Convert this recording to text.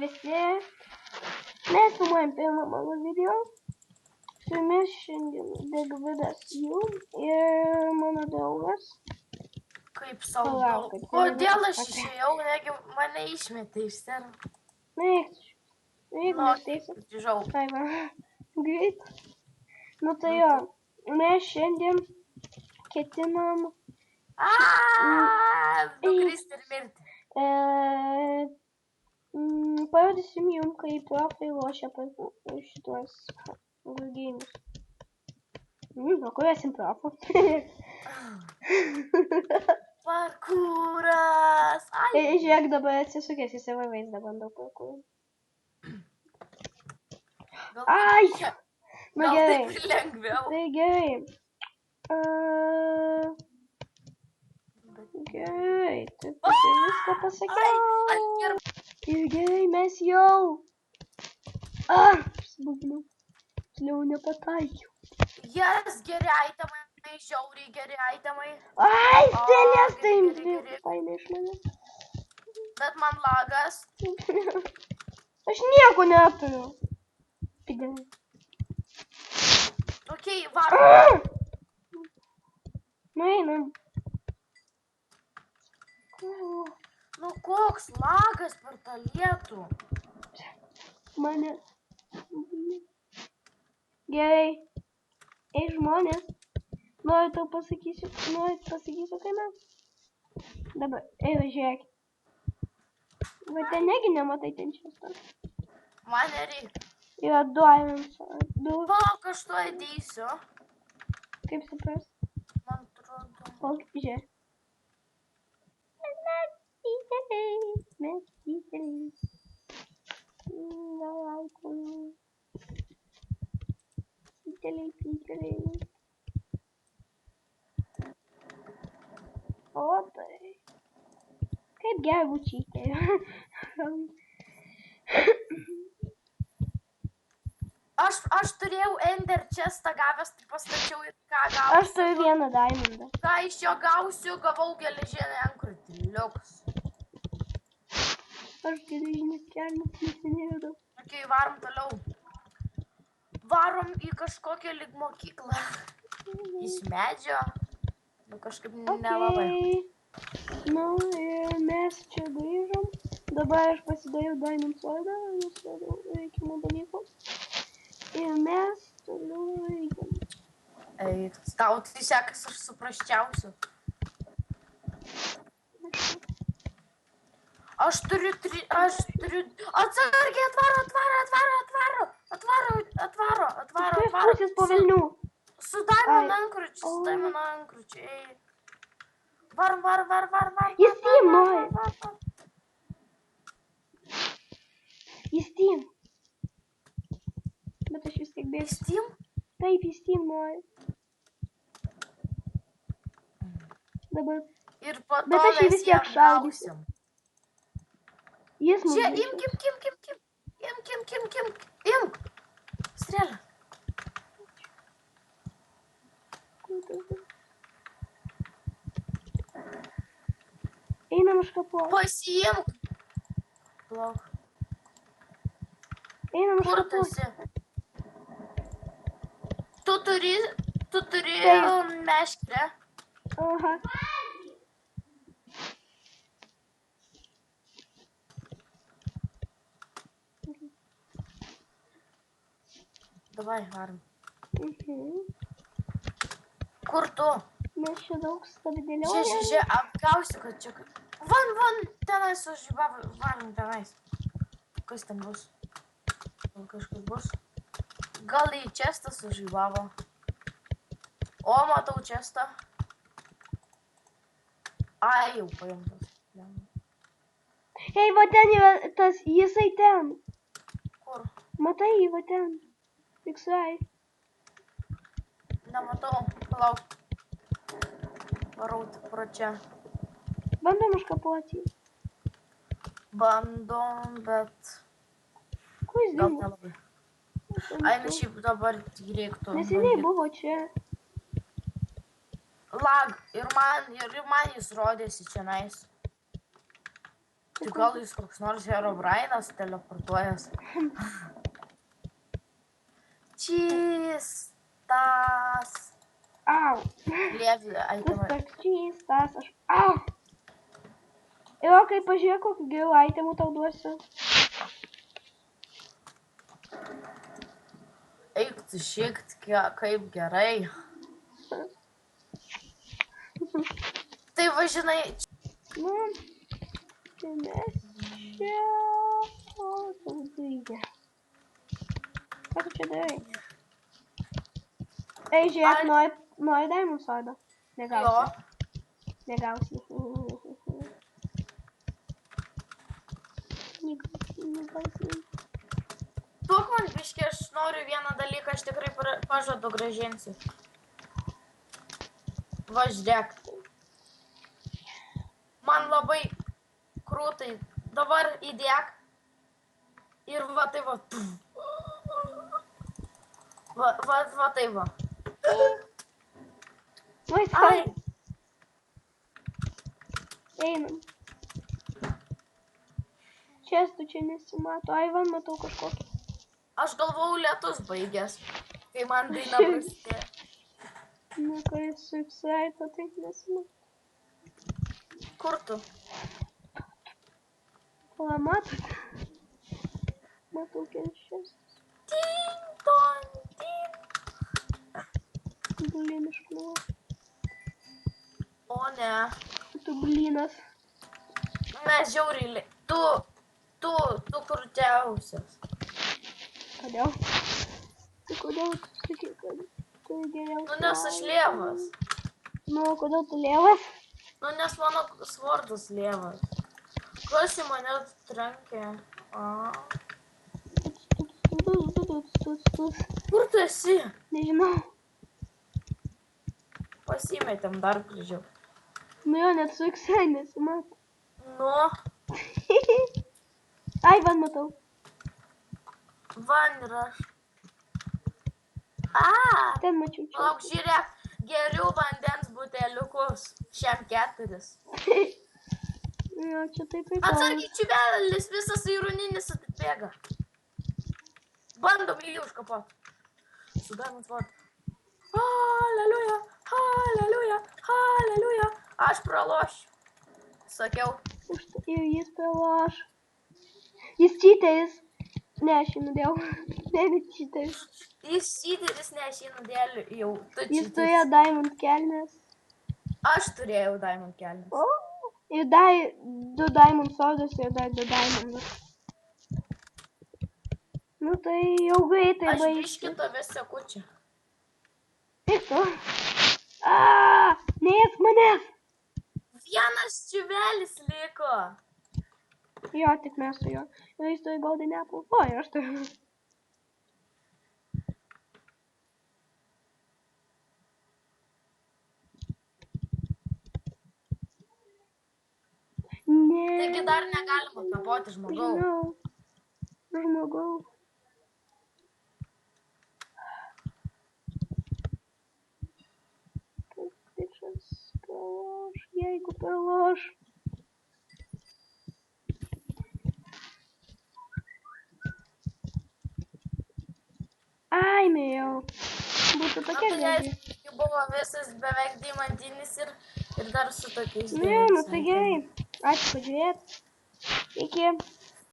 visi. Mes filmuojam pirmą mano video. Su jumis šiandien Degvidas jų ir mano draugas. Kaip saugu. Kodėl aš išėjau, negi mane išmetė iš servo? Jeigu nesteisi. Greit. Nu tai jo, mes šiandien ketinam nukristi ir mirti. Parodysim jums, kaip profai lošia šitos gėjimus. O kur esim profų? Parkūras! Žiūrėk, dabar atsisukęs į savo vaizdą, bandau parkūrą. Ai! Nu gerai. Gal taip lengviau. Tai gerai. Gerai, taip viską pasakiau. Ir gerai, mes jau. Apsibūginau. Toliau nepataikiau. Jas geri aitamai, žiauriai geri aitamai. Ai, stelės tai paėmė iš manęs. Bet man lagas. Aš nieko neturiu. Pidėlė. Okei, varom. Nu, einam. Nu, koks lagas per tą lietų. Mane. Gerai. Ei, žmonės. Noriu tau pasakysiu, kai mes. Dabar, žiūrėk. Va ten negi nematai ten šios. Man nereikia. Yra du irons. Palauk, aš to įdėsiu. Kaip supras? Man atrodo. Palauk, žiūrėk. Mes dideliai. Dideliai. O tai. Kaip gerai būčiai. Aš turėjau ender chestą gavęs, tai pastačiau ir ką gausiu. Aš turiu vieną diamondą. Ką iš jo gausiu, gavau geležinį ankrutį. Liuks. Aš geležinės kelnes nesinėjau. Okei, varom toliau. Varom į kažkokią lyg mokyklą. Iš medžio. Nu kažkaip nelabai. Nu ir mes čia grįžom. Dabar aš pasidariau diamond swordą. Nusiradau reikimų dalykų. Ir mes toliau reikiam. Eik, tau tai sekas aš suprasčiausiu. Aš turiu... Atsargiai, atvaro. Pusės po velnių. Su diamond ankručiu, eik. Var. Jis tim nori. Jis tim. Bet aš vis tiek bėgsiu. Jis tim? Taip, jis tim nori. Dabar. Ir po to bet aš jį vis tiek šaudysiu. Jis mums čia, imk. Strėlę. Einam iškapuoti. Pasiimk. Plauk. Einam Kur tu iškapuoti. esi? Tu turi meškerę. Aha. Davai, varom. Mhm. Kur tu? Mes čia daug stabdėliau. Žiūrėk, apgausiu, kad čia... Van, tenais užžybavo, varom tenais. Kas ten bus? Gal kažkas bus? Gal į čestą sužybavo. O, matau čestą. Ai, jau paimtas. Hei, va ten yra tas, jisai ten. Kur? Matai, va ten. Fiksai. Nematau, palauk. Varau pro čia. Bandom iškapuoti. Bandom, bet... Kuo jis gal dingo? nelabai. Ai, na šiaip dabar reiktų. Neseniai buvo čia. Lag, ir man jis rodėsi čia nais. Tai gal jis koks nors Herobrainas teleportuojas. Čystas. Au. Lievi, Tas aitimai. toks čystas, aš... Au. Ir kai pažiūrėk, kokių gerų aitemų tau duosiu. Eik tu šikt, kaip gerai. Tai va, žinai, Nu, tai mes čia... O, tau daigia. Ką tu čia darai? Ei, žiūrėk, nori Diamond Sword'o? Negausi. Negausi. Negausi. duok man biškį, aš noriu vieną dalyką, aš tikrai pažadu grąžinsiu. Va, žiūrėk. Man labai krūtai. Dabar įdėk. Ir va tai va. Va tai va. Oi, Ai, einam. Čestų čia nesimato. Ai, van, matau kažkokį. aš galvojau lietus baigęs, kai man daina prasidėjo. Nu, kai su X-Raito taip nesimato. Kur tu? Pala, matot? Matau kelias čestus. Ting, tong, ting. Blin iškliuvo. O ne. Tu blinas. Mes žiauriai. Tu krūčiausias. Kodėl? Tai kodėl tu sakai, kad tu geriausias? Nu, nes aš lievas. Nu, kodėl tu lievas? Nu, nes mano svardas lievas. Kas į mane trenkė? Kur tu esi? Nežinau. Pasimetėm dar gražiau. Nu jo, net su X-Rai nesimato. Nu, Ai, van matau. van ir aš. Ten mačiau čia. Lauk, žiūrėk, geriu vandens buteliukus. Šiam 4. Jo, čia taip kaip. Atsargiai, čiuvelis, visas įrūninis atbėga. Bandom jį užkapot. Su Diamond Sword. Halleluja, halleluja, halleluja. Aš pralošiu. Sakiau. Ir jis praloš. Jis čyteris. Ne, aš jį nudėjau. Ne čyteris. Jis čyteris, ne, aš jį nudėliu jau. Jis turėjo Diamond kelnes. Aš turėjau Diamond kelnes. O, ir dar 2 Diamond Sword'us ir dar 2 Diamond'us. Nu tai jau greitai Aš baigsiu. biškį tave seku čia. Ir tu? Neėsk manęs! Vienas čiuvelis liko. Jo, tik mes su juo. Ir jis turi golden apple. O, ir aš turiu. Ne. Taigi dar negalima kapoti žmogau. Žinau. Žmogau. Kaip bičas praloš, jeigu praloš. Ai, mėjau. Būtų Na, tokia tai gėdė. aišku, buvo visas beveik deimantinis ir dar su tokiais. Ne, nu tai gerai. Ačiū, kad žiūrėt. Iki.